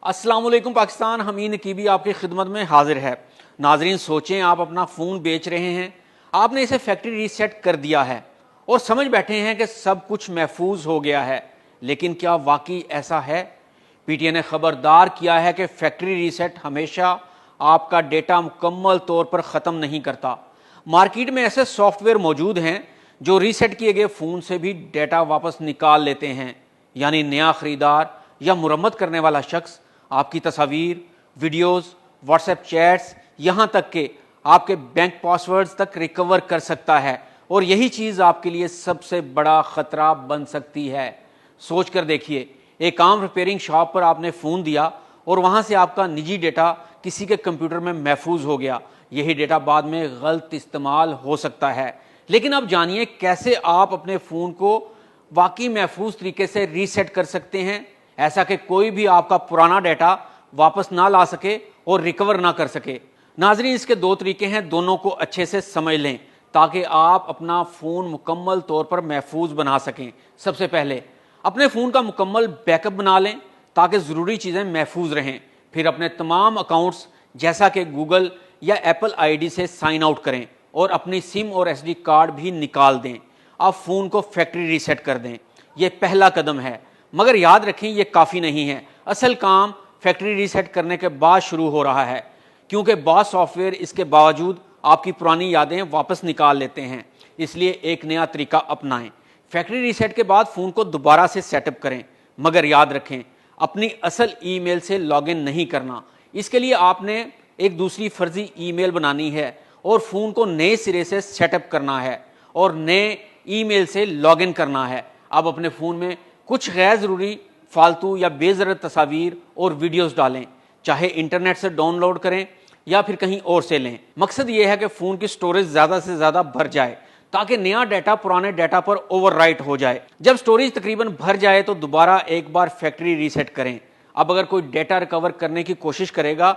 अस्सलाम वालेकुम पाकिस्तान, हमीद नकीबी आपकी खिदमत में हाजिर है। नाजरीन, सोचें आप अपना फ़ोन बेच रहे हैं, आपने इसे फैक्ट्री रीसेट कर दिया है और समझ बैठे हैं कि सब कुछ महफूज हो गया है, लेकिन क्या वाकई ऐसा है? पीटीए ने खबरदार किया है कि फैक्ट्री रीसेट हमेशा आपका डेटा मुकम्मल तौर पर ख़त्म नहीं करता। मार्केट में ऐसे सॉफ्टवेयर मौजूद हैं जो रीसेट किए गए फ़ोन से भी डेटा वापस निकाल लेते हैं, यानी नया ख़रीदार या मुरम्मत करने वाला शख्स आपकी तस्वीर, वीडियोस, व्हाट्सएप चैट्स, यहाँ तक कि आपके बैंक पासवर्ड्स तक रिकवर कर सकता है और यही चीज़ आपके लिए सबसे बड़ा ख़तरा बन सकती है। सोच कर देखिए, एक आम रिपेयरिंग शॉप पर आपने फ़ोन दिया और वहाँ से आपका निजी डेटा किसी के कंप्यूटर में महफूज हो गया। यही डेटा बाद में गलत इस्तेमाल हो सकता है। लेकिन अब जानिए कैसे आप अपने फ़ोन को वाकई महफूज तरीके से रीसेट कर सकते हैं, ऐसा कि कोई भी आपका पुराना डाटा वापस ना ला सके और रिकवर ना कर सके। नाजरीन, इसके दो तरीके हैं, दोनों को अच्छे से समझ लें ताकि आप अपना फ़ोन मुकम्मल तौर पर महफूज बना सकें। सबसे पहले अपने फ़ोन का मुकम्मल बैकअप बना लें ताकि ज़रूरी चीज़ें महफूज रहें। फिर अपने तमाम अकाउंट्स जैसा कि गूगल या एप्पल आईडी से साइन आउट करें और अपनी सिम और एसडी कार्ड भी निकाल दें। आप फ़ोन को फैक्ट्री रीसेट कर दें। ये पहला कदम है, मगर याद रखें ये काफ़ी नहीं है। असल काम फैक्ट्री रीसेट करने के बाद शुरू हो रहा है, क्योंकि बहुत सॉफ्टवेयर इसके बावजूद आपकी पुरानी यादें वापस निकाल लेते हैं। इसलिए एक नया तरीका अपनाएं। फैक्ट्री रीसेट के बाद फ़ोन को दोबारा से सेटअप करें, मगर याद रखें अपनी असल ईमेल से लॉगिन नहीं करना। इसके लिए आपने एक दूसरी फर्जी ईमेल बनानी है और फ़ोन को नए सिरे से सेटअप करना है और नए ईमेल से लॉगिन करना है। अब अपने फ़ोन में कुछ गैर ज़रूरी, फालतू या बेज़रूरत तस्वीर और वीडियोस डालें, चाहे इंटरनेट से डाउनलोड करें या फिर कहीं और से लें। मकसद ये है कि फ़ोन की स्टोरेज ज़्यादा से ज़्यादा भर जाए ताकि नया डाटा पुराने डाटा पर ओवरराइट हो जाए। जब स्टोरेज तकरीबन भर जाए तो दोबारा एक बार फैक्ट्री रीसेट करें। अब अगर कोई डाटा रिकवर करने की कोशिश करेगा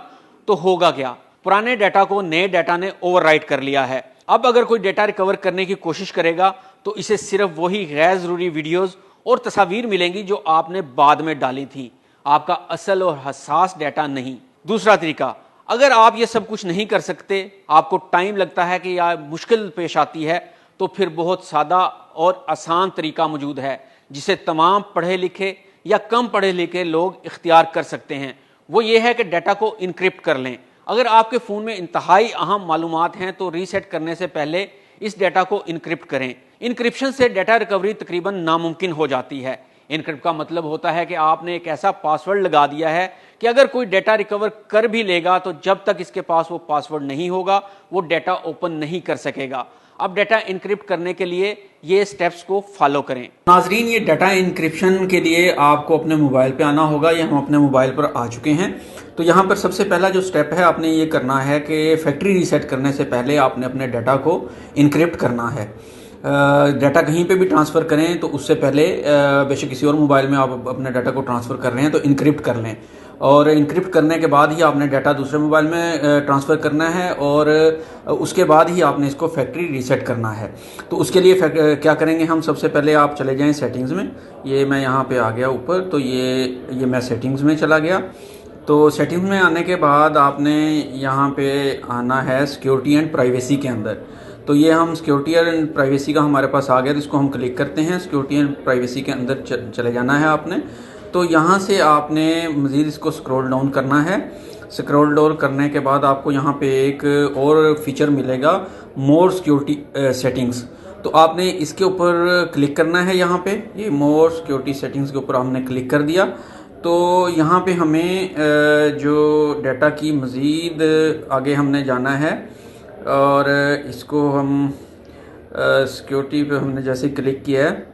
तो होगा क्या? पुराने डाटा को नए डाटा ने ओवरराइट कर लिया है। अब अगर कोई डाटा रिकवर करने की कोशिश करेगा तो इसे सिर्फ वही गैर ज़रूरी वीडियोज़ और तस्वीर मिलेंगी जो आपने बाद में डाली थी, आपका असल और हसास डाटा नहीं। दूसरा तरीका, अगर आप ये सब कुछ नहीं कर सकते, आपको टाइम लगता है कि या मुश्किल पेश आती है, तो फिर बहुत सादा और आसान तरीका मौजूद है जिसे तमाम पढ़े लिखे या कम पढ़े लिखे लोग इख्तियार कर सकते हैं। वो ये है कि डाटा को इनक्रिप्ट कर लें। अगर आपके फ़ोन में इंतहाई अहम मालूमात हैं तो रीसेट करने से पहले इस डाटा को इनक्रिप्ट करें। इनक्रिप्शन से डाटा रिकवरी तकरीबन नामुमकिन हो जाती है। इनक्रिप्ट का मतलब होता है कि आपने एक ऐसा पासवर्ड लगा दिया है कि अगर कोई डाटा रिकवर कर भी लेगा तो जब तक इसके पास वो पासवर्ड नहीं होगा वो डाटा ओपन नहीं कर सकेगा। अब डाटा इनक्रिप्ट करने के लिए ये स्टेप्स को फॉलो करें। नाजरीन, ये डाटा इनक्रिप्शन के लिए आपको अपने मोबाइल पे आना होगा। ये हम अपने मोबाइल पर आ चुके हैं। तो यहाँ पर सबसे पहला जो स्टेप है आपने ये करना है कि फैक्ट्री रीसेट करने से पहले आपने अपने डाटा को इनक्रिप्ट करना है। डाटा कहीं पे भी ट्रांसफ़र करें तो उससे पहले बेशक किसी और मोबाइल में आप अपने डाटा को ट्रांसफ़र कर रहे हैं तो इनक्रिप्ट कर लें और इनक्रिप्ट करने के बाद ही आपने डाटा दूसरे मोबाइल में ट्रांसफ़र करना है और उसके बाद ही आपने इसको फैक्ट्री रीसेट करना है। तो उसके लिए क्या करेंगे हम, सबसे पहले आप चले जाएं सेटिंग्स में। ये मैं यहाँ पे आ गया ऊपर, तो ये मैं सेटिंग्स में चला गया। तो सेटिंग्स में आने के बाद आपने यहाँ पे आना है सिक्योरिटी एंड प्राइवेसी के अंदर। तो ये हम सिक्योरिटी एंड प्राइवेसी का हमारे पास आ गया, तो इसको हम क्लिक करते हैं। सिक्योरिटी एंड प्राइवेसी के अंदर चले जाना है आपने। तो यहाँ से आपने मज़ीद इसको स्क्रॉल डाउन करना है। स्क्रॉल डाउन करने के बाद आपको यहाँ पे एक और फीचर मिलेगा, मोर सिक्योरिटी सेटिंग्स। तो आपने इसके ऊपर क्लिक करना है। यहाँ पे ये मोर सिक्योरिटी सेटिंग्स के ऊपर हमने क्लिक कर दिया। तो यहाँ पे हमें जो डाटा की मज़ीद आगे हमने जाना है और इसको हम सिक्योरिटी पे हमने जैसे क्लिक किया है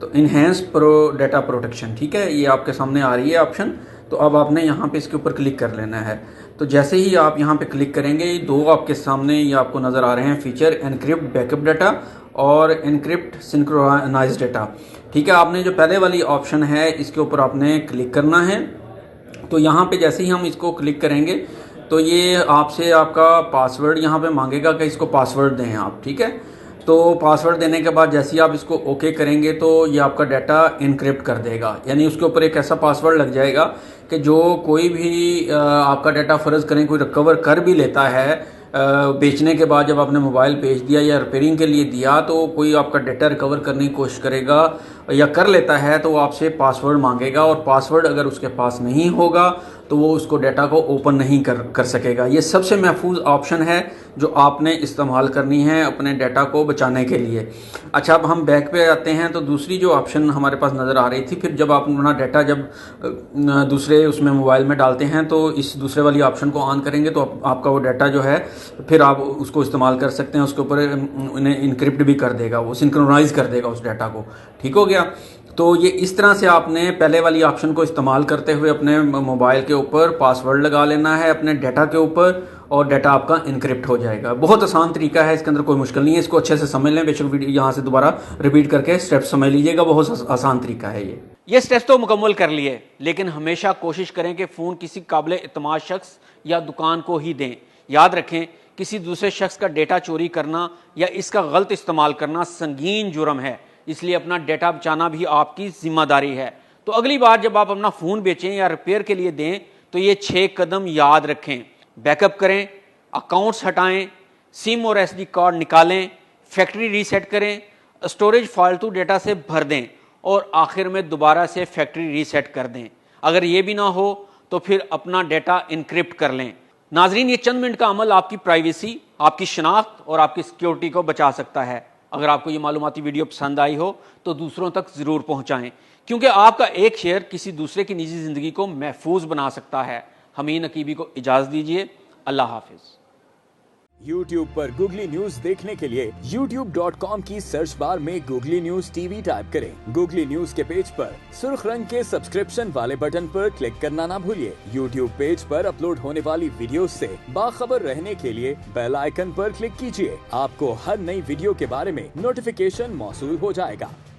तो इन्हेंस डाटा प्रोटेक्शन, ठीक है, ये आपके सामने आ रही है ऑप्शन। तो अब आपने यहाँ पे इसके ऊपर क्लिक कर लेना है। तो जैसे ही आप यहाँ पे क्लिक करेंगे ये दो आपके सामने ये आपको नज़र आ रहे हैं फीचर, एनक्रिप्ट बैकअप डाटा और एनक्रिप्ट सिंक्रोनाइज डाटा। ठीक है, आपने जो पहले वाली ऑप्शन है इसके ऊपर आपने क्लिक करना है। तो यहाँ पे जैसे ही हम इसको क्लिक करेंगे तो ये आपसे आपका पासवर्ड यहाँ पे मांगेगा कि इसको पासवर्ड दें आप, ठीक है। तो पासवर्ड देने के बाद जैसे ही आप इसको ओके करेंगे तो ये आपका डाटा इनक्रिप्ट कर देगा, यानी उसके ऊपर एक ऐसा पासवर्ड लग जाएगा कि जो कोई भी आपका डाटा फ़र्ज़ करें कोई रिकवर कर भी लेता है बेचने के बाद, जब आपने मोबाइल बेच दिया या रिपेयरिंग के लिए दिया, तो कोई आपका डाटा रिकवर करने की कोशिश करेगा या कर लेता है तो वो आपसे पासवर्ड मांगेगा, और पासवर्ड अगर उसके पास नहीं होगा तो वो उसको डाटा को ओपन नहीं कर सकेगा। ये सबसे महफूज ऑप्शन है जो आपने इस्तेमाल करनी है अपने डाटा को बचाने के लिए। अच्छा, अब हम बैक पे आते हैं तो दूसरी जो ऑप्शन हमारे पास नज़र आ रही थी, फिर जब आप अपना डाटा जब दूसरे उसमें मोबाइल में डालते हैं तो इस दूसरे वाली ऑप्शन को ऑन करेंगे तो आपका वो डाटा जो है फिर आप उसको इस्तेमाल कर सकते हैं, उसके ऊपर उन्हें इनक्रिप्ट भी कर देगा, वो सिंक्रोनाइज कर देगा उस डाटा को। ठीक हो गया। तो ये इस तरह से आपने पहले वाली ऑप्शन को इस्तेमाल करते हुए अपने मोबाइल के ऊपर पासवर्ड लगा लेना है अपने डाटा के ऊपर, और डाटा आपका इनक्रिप्ट हो जाएगा। बहुत आसान तरीका है, इसके अंदर कोई मुश्किल नहीं है। इसको अच्छे से समझ लें, बेशक वीडियो यहाँ से दोबारा रिपीट करके स्टेप्स समझ लीजिएगा, बहुत आसान तरीका है ये स्टेप्स तो मुकम्मल कर लिए, लेकिन हमेशा कोशिश करें कि फ़ोन किसी काबिल इत्मीनान शख्स या दुकान को ही दें। याद रखें, किसी दूसरे शख्स का डेटा चोरी करना या इसका गलत इस्तेमाल करना संगीन जुर्म है, इसलिए अपना डेटा बचाना भी आपकी जिम्मेदारी है। तो अगली बार जब आप अपना फ़ोन बेचें या रिपेयर के लिए दें तो ये 6 कदम याद रखें। बैकअप करें, अकाउंट्स हटाएं, सिम और SD कार्ड निकालें, फैक्ट्री रीसेट करें, स्टोरेज फालतू डेटा से भर दें और आखिर में दोबारा से फैक्ट्री रीसेट कर दें। अगर ये भी ना हो तो फिर अपना डेटा इनक्रिप्ट कर लें। नाजरीन, ये चंद मिनट का अमल आपकी प्राइवेसी, आपकी शनाख्त और आपकी सिक्योरिटी को बचा सकता है। अगर आपको ये मालूमाती वीडियो पसंद आई हो तो दूसरों तक ज़रूर पहुँचाएँ, क्योंकि आपका एक शेयर किसी दूसरे की निजी ज़िंदगी को महफूज बना सकता है। हमीद नकीबी को इजाज़त दीजिए। अल्लाह हाफिज़। YouTube पर गूगली न्यूज देखने के लिए youtube.com की सर्च बार में गूगली न्यूज TV टाइप करें। गूगली न्यूज के पेज पर सुर्ख रंग के सब्सक्रिप्शन वाले बटन पर क्लिक करना ना भूलिए। YouTube पेज पर अपलोड होने वाली वीडियोस से बाखबर रहने के लिए बेल आइकन पर क्लिक कीजिए। आपको हर नई वीडियो के बारे में नोटिफिकेशन मौसूल हो जाएगा।